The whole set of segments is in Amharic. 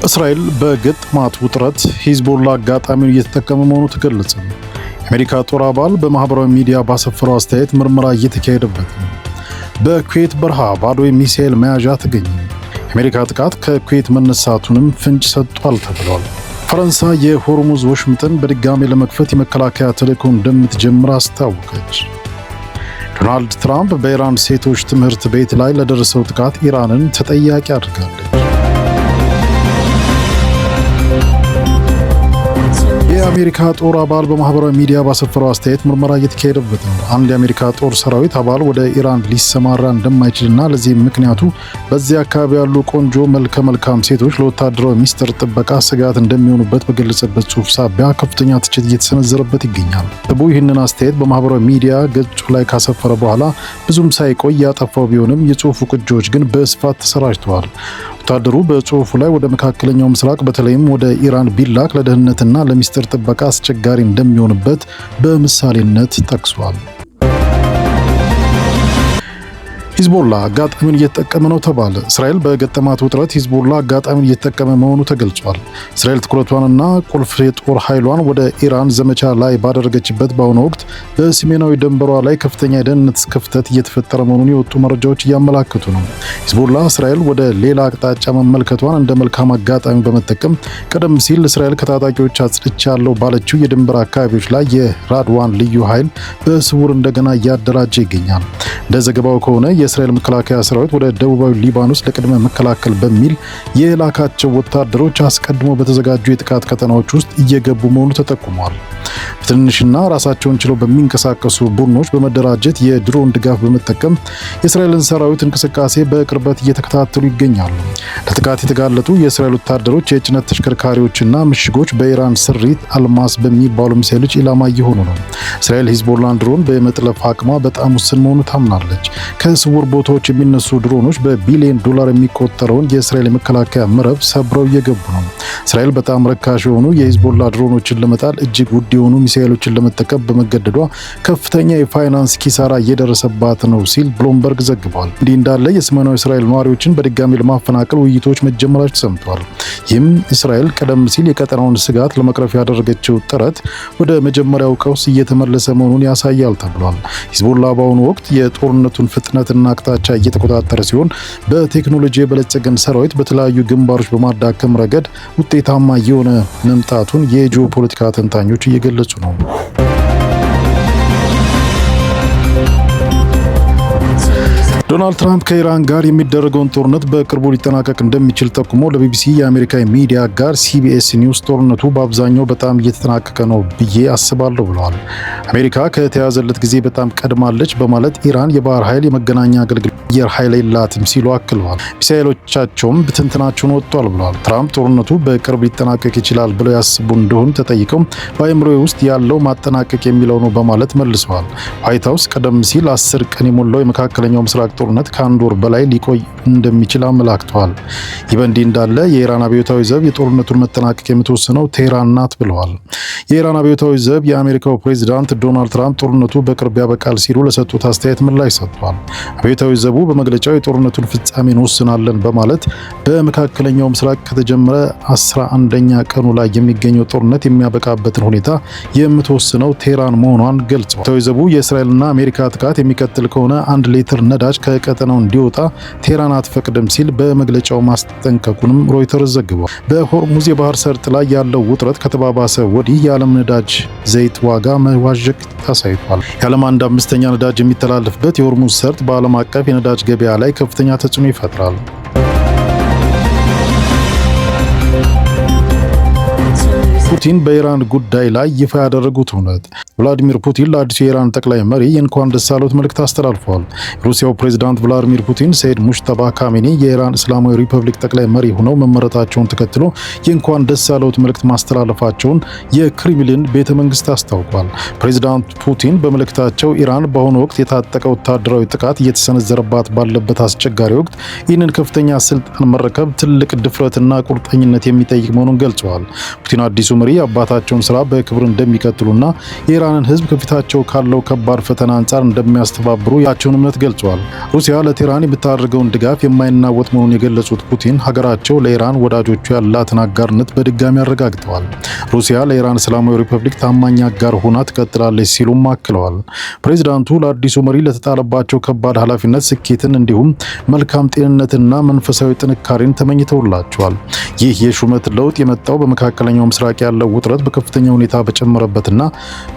እስራኤል በገጠማት ውጥረት ሂዝቦላ አጋጣሚውን እየተጠቀመ መሆኑ ተገለጸ። የአሜሪካ ጦር አባል በማህበራዊ ሚዲያ ባሰፈረው አስተያየት ምርመራ እየተካሄደበት ነው። በኩዌት በረሃ ባዶ የሚሳኤል መያዣ ተገኘ። የአሜሪካ ጥቃት ከኩዌት መነሳቱንም ፍንጭ ሰጥቷል ተብሏል። ፈረንሳይ የሆርሙዝ ወሽመጥን በድጋሚ ለመክፈት የመከላከያ ተልዕኮ እንደምትጀምር አስታወቀች። ዶናልድ ትራምፕ በኢራን ሴቶች ትምህርት ቤት ላይ ለደረሰው ጥቃት ኢራንን ተጠያቂ አድርጋለች። የአሜሪካ ጦር አባል በማህበራዊ ሚዲያ ባሰፈረው አስተያየት ምርመራ እየተካሄደበት ነው። አንድ የአሜሪካ ጦር ሰራዊት አባል ወደ ኢራን ሊሰማራ እንደማይችልና ለዚህም ምክንያቱ በዚያ አካባቢ ያሉ ቆንጆ መልከ መልካም ሴቶች ለወታደራዊ ሚስጥር ጥበቃ ስጋት እንደሚሆኑበት በገለጸበት ጽሑፍ ሳቢያ ከፍተኛ ትችት እየተሰነዘረበት ይገኛል። ህቡ ይህንን አስተያየት በማህበራዊ ሚዲያ ገጹ ላይ ካሰፈረ በኋላ ብዙም ሳይቆይ ያጠፋው ቢሆንም የጽሑፉ ቅጂዎች ግን በስፋት ተሰራጭተዋል። ወታደሩ በጽሑፉ ላይ ወደ መካከለኛው ምስራቅ በተለይም ወደ ኢራን ቢላክ ለደህንነትና ለሚስጥር ጥበቃ አስቸጋሪ እንደሚሆንበት በምሳሌነት ጠቅሷል። ሂዝቦላ አጋጣሚውን እየተጠቀመ ነው ተባለ። እስራኤል በገጠማት ውጥረት ሂዝቦላ አጋጣሚውን እየተጠቀመ መሆኑ ተገልጿል። እስራኤል ትኩረቷንና ቁልፍ የጦር ኃይሏን ወደ ኢራን ዘመቻ ላይ ባደረገችበት በአሁኑ ወቅት በሰሜናዊ ድንበሯ ላይ ከፍተኛ የደህንነት ክፍተት እየተፈጠረ መሆኑን የወጡ መረጃዎች እያመላከቱ ነው። ሂዝቦላ እስራኤል ወደ ሌላ አቅጣጫ መመልከቷን እንደ መልካም አጋጣሚ በመጠቀም ቀደም ሲል እስራኤል ከታጣቂዎች አጽድቻለሁ ባለችው የድንበር አካባቢዎች ላይ የራድዋን ልዩ ኃይል በስውር እንደገና እያደራጀ ይገኛል። እንደ ዘገባው ከሆነ የእስራኤል መከላከያ ሰራዊት ወደ ደቡባዊ ሊባኖስ ለቅድመ መከላከል በሚል የላካቸው ወታደሮች አስቀድሞ በተዘጋጁ የጥቃት ቀጠናዎች ውስጥ እየገቡ መሆኑ ተጠቁሟል። በትንሽና ራሳቸውን ችለው በሚንቀሳቀሱ ቡድኖች በመደራጀት የድሮን ድጋፍ በመጠቀም የእስራኤልን ሰራዊት እንቅስቃሴ በቅርበት እየተከታተሉ ይገኛሉ። ለጥቃት የተጋለጡ የእስራኤል ወታደሮች የጭነት ተሽከርካሪዎችና ምሽጎች በኢራን ስሪት አልማስ በሚባሉ ሚሳኤሎች ኢላማ እየሆኑ ነው። እስራኤል ሂዝቦላን ድሮን በመጥለፍ አቅሟ በጣም ውስን መሆኑ ታምናለች። ከስውር ቦታዎች የሚነሱ ድሮኖች በቢሊዮን ዶላር የሚቆጠረውን የእስራኤል የመከላከያ መረብ ሰብረው እየገቡ ነው። እስራኤል በጣም ርካሽ የሆኑ የሂዝቦላ ድሮኖችን ለመጣል እጅግ ውድ የሆኑ ሚሳኤሎችን ለመጠቀም በመገደዷ ከፍተኛ የፋይናንስ ኪሳራ እየደረሰባት ነው ሲል ብሉምበርግ ዘግቧል። እንዲህ እንዳለ የሰሜናዊ እስራኤል ነዋሪዎችን በድጋሚ ለማፈናቀል ውይይቶች መጀመራቸው ሰምተዋል። ይህም እስራኤል ቀደም ሲል የቀጠናውን ስጋት ለመቅረፍ ያደረገችው ጥረት ወደ መጀመሪያው ቀውስ እየተመለሰ መሆኑን ያሳያል ተብሏል። ሂዝቦላ በአሁኑ ወቅት የጦርነቱን ፍጥነትና አቅጣጫ እየተቆጣጠረ ሲሆን በቴክኖሎጂ የበለጸገን ሰራዊት በተለያዩ ግንባሮች በማዳከም ረገድ ውጤታማ እየሆነ መምጣቱን የጂኦፖለቲካ ተንታኞች እየገለጹ ነው። ዶናልድ ትራምፕ ከኢራን ጋር የሚደረገውን ጦርነት በቅርቡ ሊጠናቀቅ እንደሚችል ጠቁሞ ለቢቢሲ የአሜሪካ ሚዲያ ጋር ሲቢኤስ ኒውስ ጦርነቱ በአብዛኛው በጣም እየተጠናቀቀ ነው ብዬ አስባለሁ ብለዋል። አሜሪካ ከተያዘለት ጊዜ በጣም ቀድማለች በማለት ኢራን የባህር ኃይል፣ የመገናኛ አገልግሎት፣ አየር ኃይል የላትም ሲሉ አክለዋል። ሚሳኤሎቻቸውም ብትንትናቸውን ወጥቷል ብለዋል። ትራምፕ ጦርነቱ በቅርብ ሊጠናቀቅ ይችላል ብለው ያስቡ እንደሆን ተጠይቀው በአእምሮዬ ውስጥ ያለው ማጠናቀቅ የሚለው ነው በማለት መልሰዋል። ዋይት ሀውስ ቀደም ሲል 10 ቀን የሞላው የመካከለኛው ምስራቅ ጦርነት ከአንድ ወር በላይ ሊቆይ እንደሚችል አመላክተዋል። ይህ በእንዲህ እንዳለ የኢራን አብዮታዊ ዘብ የጦርነቱን መጠናቀቅ የምትወስነው ቴህራን ናት ብለዋል። የኢራን አብዮታዊ ዘብ የአሜሪካው ፕሬዚዳንት ዶናልድ ትራምፕ ጦርነቱ በቅርብ ያበቃል ሲሉ ለሰጡት አስተያየት ምላሽ ሰጥቷል። አብዮታዊ ዘቡ በመግለጫው የጦርነቱን ፍጻሜ እንወስናለን በማለት በመካከለኛው ምስራቅ ከተጀመረ 11ኛ ቀኑ ላይ የሚገኘው ጦርነት የሚያበቃበትን ሁኔታ የምትወስነው ቴህራን መሆኗን ገልጸዋል። አብዮታዊ ዘቡ የእስራኤልና አሜሪካ ጥቃት የሚቀጥል ከሆነ 1 ሊትር ነዳጅ ከቀጠናው እንዲወጣ ቴህራን አትፈቅድም ሲል በመግለጫው ማስጠንቀቁንም ሮይተርስ ዘግቧል። በሆርሙዝ የባህር ሰርጥ ላይ ያለው ውጥረት ከተባባሰ ወዲህ የዓለም ነዳጅ ዘይት ዋጋ መዋዠቅ አሳይቷል። የዓለም 1/5 ነዳጅ የሚተላለፍበት የሆርሙዝ ሰርጥ በዓለም አቀፍ የነዳጅ ገበያ ላይ ከፍተኛ ተጽዕኖ ይፈጥራል። ፑቲን በኢራን ጉዳይ ላይ ይፋ ያደረጉት እውነት። ቭላዲሚር ፑቲን ለአዲሱ የኢራን ጠቅላይ መሪ የእንኳን ደስ አሎት መልእክት አስተላልፈዋል። የሩሲያው ፕሬዝዳንት ቭላዲሚር ፑቲን ሰይድ ሙሽተባ ካሜኒ የኢራን እስላማዊ ሪፐብሊክ ጠቅላይ መሪ ሆነው መመረጣቸውን ተከትሎ የእንኳን ደስ አሎት መልእክት ማስተላለፋቸውን የክሬምሊን ቤተ መንግስት አስታውቋል። ፕሬዝዳንት ፑቲን በመልእክታቸው ኢራን በአሁኑ ወቅት የታጠቀ ወታደራዊ ጥቃት እየተሰነዘረባት ባለበት አስቸጋሪ ወቅት ይህንን ከፍተኛ ስልጣን መረከብ ትልቅ ድፍረትና ቁርጠኝነት የሚጠይቅ መሆኑን ገልጸዋል። ፑቲን አዲሱ መሪ አባታቸውን ስራ በክብር እንደሚቀጥሉና የኢራንን ህዝብ ከፊታቸው ካለው ከባድ ፈተና አንጻር እንደሚያስተባብሩ ያላቸውን እምነት ገልጸዋል። ሩሲያ ለቴህራን የምታደርገውን ድጋፍ የማይናወጥ መሆኑን የገለጹት ፑቲን ሀገራቸው ለኢራን ወዳጆቹ ያላትን አጋርነት በድጋሚ አረጋግጠዋል። ሩሲያ ለኢራን እስላማዊ ሪፐብሊክ ታማኝ አጋር ሆና ትቀጥላለች ሲሉም አክለዋል። ፕሬዚዳንቱ ለአዲሱ መሪ ለተጣለባቸው ከባድ ኃላፊነት ስኬትን እንዲሁም መልካም ጤንነትና መንፈሳዊ ጥንካሬን ተመኝተውላቸዋል። ይህ የሹመት ለውጥ የመጣው በመካከለኛው ምስራቅ ያለው ውጥረት በከፍተኛ ሁኔታ በጨመረበትና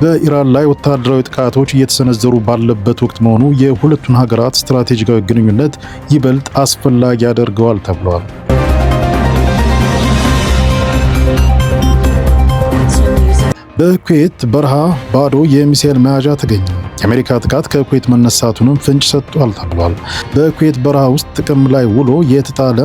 በኢራን ላይ ወታደራዊ ጥቃቶች እየተሰነዘሩ ባለበት ወቅት መሆኑ የሁለቱን ሀገራት ስትራቴጂካዊ ግንኙነት ይበልጥ አስፈላጊ ያደርገዋል ተብሏል። በኩዌት በረሃ ባዶ የሚሳኤል መያዣ ተገኘ። የአሜሪካ ጥቃት ከኩዌት መነሳቱንም ፍንጭ ሰጥቷል ተብሏል። በኩዌት በረሃ ውስጥ ጥቅም ላይ ውሎ የተጣለ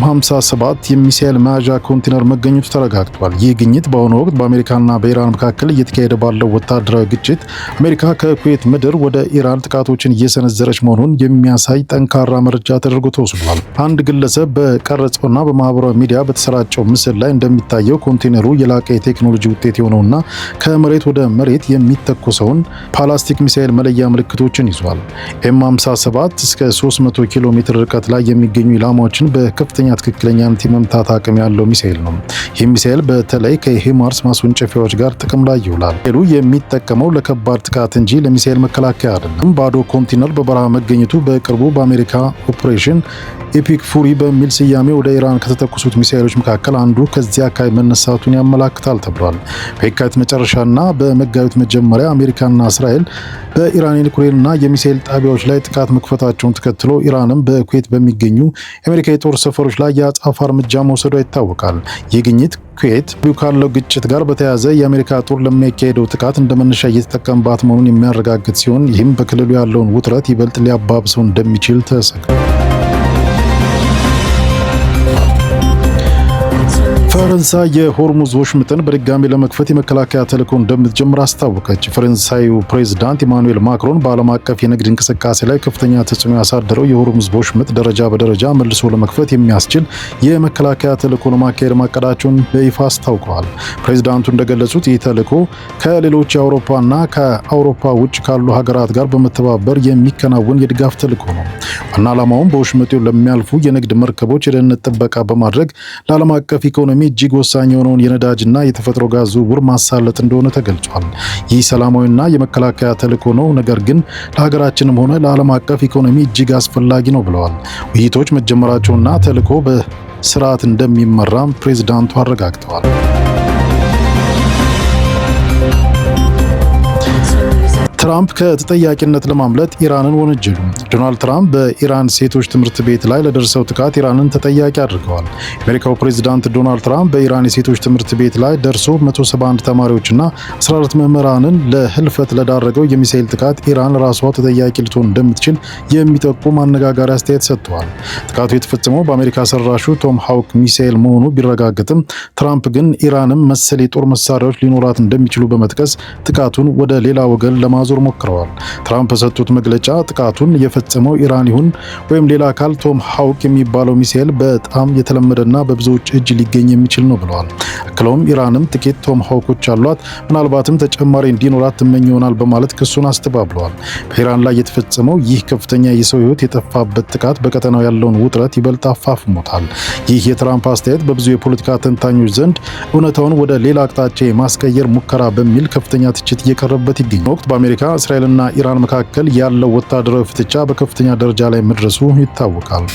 57 የሚሳኤል መያዣ ኮንቴነር መገኘቱ ተረጋግጧል። ይህ ግኝት በአሁኑ ወቅት በአሜሪካና በኢራን መካከል እየተካሄደ ባለው ወታደራዊ ግጭት አሜሪካ ከኩዌት ምድር ወደ ኢራን ጥቃቶችን እየሰነዘረች መሆኑን የሚያሳይ ጠንካራ መረጃ ተደርጎ ተወስዷል። አንድ ግለሰብ በቀረጸውና በማህበራዊ ሚዲያ በተሰራጨው ምስል ላይ እንደሚታየው ኮንቴነሩ የላቀ የቴክኖሎጂ ውጤት የሆነውና ከመሬት ወደ መሬት የሚተኮሰውን ፕላስቲክ ሚሳኤል መለያ ምልክቶችን ይዟል። ኤም57 እስከ 300 ኪሎ ሜትር ርቀት ላይ የሚገኙ ኢላማዎችን በከፍተኛ ትክክለኛነት የመምታት አቅም ያለው ሚሳኤል ነው። ይህ ሚሳኤል በተለይ ከሂማርስ ማስወንጨፊያዎች ጋር ጥቅም ላይ ይውላል። ሚሳኤሉ የሚጠቀመው ለከባድ ጥቃት እንጂ ለሚሳኤል መከላከያ አይደለም። ባዶ ኮንቴነር በበረሃ መገኘቱ በቅርቡ በአሜሪካ ኦፕሬሽን ኤፒክ ፉሪ በሚል ስያሜ ወደ ኢራን ከተተኮሱት ሚሳኤሎች መካከል አንዱ ከዚያ አካባቢ መነሳቱን ያመላክታል ተብሏል። በየካቲት መጨረሻና በመጋቢት መጀመሪያ አሜሪካና እስራኤል በኢራን የኒውክሌርና የሚሳኤል ጣቢያዎች ላይ ጥቃት መክፈታቸውን ተከትሎ ኢራንም በኩዌት በሚገኙ የአሜሪካ የጦር ሰፈሮች ላይ የአጸፋ እርምጃ መውሰዷ ይታወቃል። ይህ ግኝት ኩዌት ካለው ግጭት ጋር በተያያዘ የአሜሪካ ጦር ለሚያካሄደው ጥቃት እንደ መነሻ እየተጠቀምባት መሆኑን የሚያረጋግጥ ሲሆን ይህም በክልሉ ያለውን ውጥረት ይበልጥ ሊያባብሰው እንደሚችል ተሰግቷል። ፈረንሳይ የሆርሙዝ ወሽመጥን በድጋሚ ለመክፈት የመከላከያ ተልዕኮ እንደምትጀምር አስታወቀች። ፈረንሳዩ ፕሬዝዳንት ኢማኑኤል ማክሮን በዓለም አቀፍ የንግድ እንቅስቃሴ ላይ ከፍተኛ ተጽዕኖ ያሳደረው የሆርሙዝ ወሽመጥ ደረጃ በደረጃ መልሶ ለመክፈት የሚያስችል የመከላከያ ተልዕኮ ለማካሄድ ማቀዳቸውን በይፋ አስታውቀዋል። ፕሬዝዳንቱ እንደገለጹት ይህ ተልዕኮ ከሌሎች የአውሮፓና ከአውሮፓ ውጭ ካሉ ሀገራት ጋር በመተባበር የሚከናወን የድጋፍ ተልዕኮ ነው። ዋና ዓላማውም በወሽመጡ ለሚያልፉ የንግድ መርከቦች የደህንነት ጥበቃ በማድረግ ለዓለም አቀፍ ኢኮኖሚ እጅግ ወሳኝ የሆነውን የነዳጅና የተፈጥሮ ጋዝ ዝውውር ማሳለጥ እንደሆነ ተገልጿል። ይህ ሰላማዊና የመከላከያ ተልዕኮ ነው፣ ነገር ግን ለሀገራችንም ሆነ ለዓለም አቀፍ ኢኮኖሚ እጅግ አስፈላጊ ነው ብለዋል። ውይይቶች መጀመራቸውና ተልዕኮ በስርዓት እንደሚመራም ፕሬዝዳንቱ አረጋግጠዋል። ትራምፕ ከተጠያቂነት ለማምለጥ ኢራንን ወነጀሉ። ዶናልድ ትራምፕ በኢራን ሴቶች ትምህርት ቤት ላይ ለደረሰው ጥቃት ኢራንን ተጠያቂ አድርገዋል። የአሜሪካው ፕሬዝዳንት ዶናልድ ትራምፕ በኢራን የሴቶች ትምህርት ቤት ላይ ደርሶ 171 ተማሪዎችና 14 መምህራንን ለህልፈት ለዳረገው የሚሳኤል ጥቃት ኢራን ራሷ ተጠያቂ ልትሆን እንደምትችል የሚጠቁም አነጋጋሪ አስተያየት ሰጥተዋል። ጥቃቱ የተፈጸመው በአሜሪካ ሰራሹ ቶም ሃውክ ሚሳኤል መሆኑ ቢረጋገጥም ትራምፕ ግን ኢራንም መሰል የጦር መሳሪያዎች ሊኖራት እንደሚችሉ በመጥቀስ ጥቃቱን ወደ ሌላ ወገን ለማዞር ሞክረዋል። ትራምፕ በሰጡት መግለጫ ጥቃቱን የፈጸመው ኢራን ይሁን ወይም ሌላ አካል ቶም ሃውክ የሚባለው ሚሳኤል በጣም የተለመደና በብዙዎች እጅ ሊገኝ የሚችል ነው ብለዋል። አክለውም ኢራንም ጥቂት ቶም ሃውኮች አሏት፣ ምናልባትም ተጨማሪ እንዲኖራት ትመኝ ይሆናል በማለት ክሱን አስተባብለዋል። በኢራን ላይ የተፈጸመው ይህ ከፍተኛ የሰው ሕይወት የጠፋበት ጥቃት በቀጠናው ያለውን ውጥረት ይበልጥ አፋፍሞታል። ይህ የትራምፕ አስተያየት በብዙ የፖለቲካ ተንታኞች ዘንድ እውነታውን ወደ ሌላ አቅጣጫ የማስቀየር ሙከራ በሚል ከፍተኛ ትችት እየቀረበበት ይገኛል። ወቅት በአሜሪካ እስራኤልና ኢራን መካከል ያለው ወታደራዊ ፍጥጫ በከፍተኛ ደረጃ ላይ መድረሱ ይታወቃል።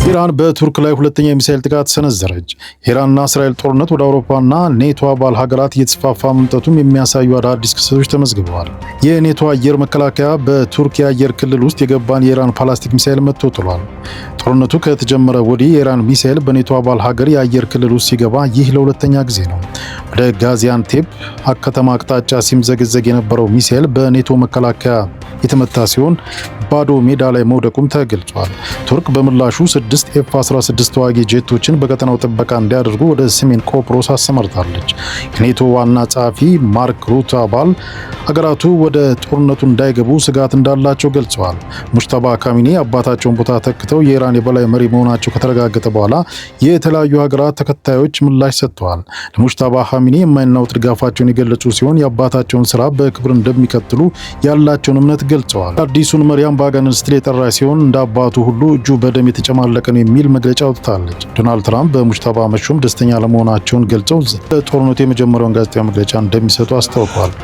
ኢራን በቱርክ ላይ ሁለተኛ የሚሳኤል ጥቃት ሰነዘረች። የኢራንና እስራኤል ጦርነት ወደ አውሮፓና ኔቶ አባል ሀገራት እየተስፋፋ መምጣቱን የሚያሳዩ አዳዲስ ክስተቶች ተመዝግበዋል። የኔቶ አየር መከላከያ በቱርክ የአየር ክልል ውስጥ የገባን የኢራን ፕላስቲክ ሚሳኤል መትቶ ጥሏል። ጦርነቱ ከተጀመረ ወዲህ የኢራን ሚሳኤል በኔቶ አባል ሀገር የአየር ክልል ውስጥ ሲገባ ይህ ለሁለተኛ ጊዜ ነው። ወደ ጋዚያንቴፕ ከተማ አቅጣጫ ሲምዘገዘግ የነበረው ሚሳኤል በኔቶ መከላከያ የተመታ ሲሆን ባዶ ሜዳ ላይ መውደቁም ተገልጿል። ቱርክ በምላሹ 6 F-16 ተዋጊ ጄቶችን በቀጠናው ጥበቃ እንዲያደርጉ ወደ ሰሜን ቆጵሮስ አሰማርታለች። የኔቶ ዋና ጸሐፊ ማርክ ሩት አገራቱ ወደ ጦርነቱ እንዳይገቡ ስጋት እንዳላቸው ገልጸዋል። ሙጅተባ ካሚኒ አባታቸውን ቦታ ተክተው የኢራን የበላይ መሪ መሆናቸው ከተረጋገጠ በኋላ የተለያዩ ሀገራት ተከታዮች ምላሽ ሰጥተዋል። ለሙጅተባ ካሚኒ የማይናወጥ ድጋፋቸውን የገለጹ ሲሆን የአባታቸውን ስራ በክብር እንደሚቀጥሉ ያላቸውን እምነት ገልጸዋል። አዲሱን መሪ አምባገነን ስትል የጠራ ሲሆን እንደ አባቱ ሁሉ እጁ በደም የተጨማለቀ ነው የሚል መግለጫ አውጥታለች። ዶናልድ ትራምፕ በሙጅተባ መሾም ደስተኛ ለመሆናቸውን ገልጸው ለጦርነቱ የመጀመሪያውን ጋዜጣዊ መግለጫ እንደሚሰጡ አስታውቀዋል።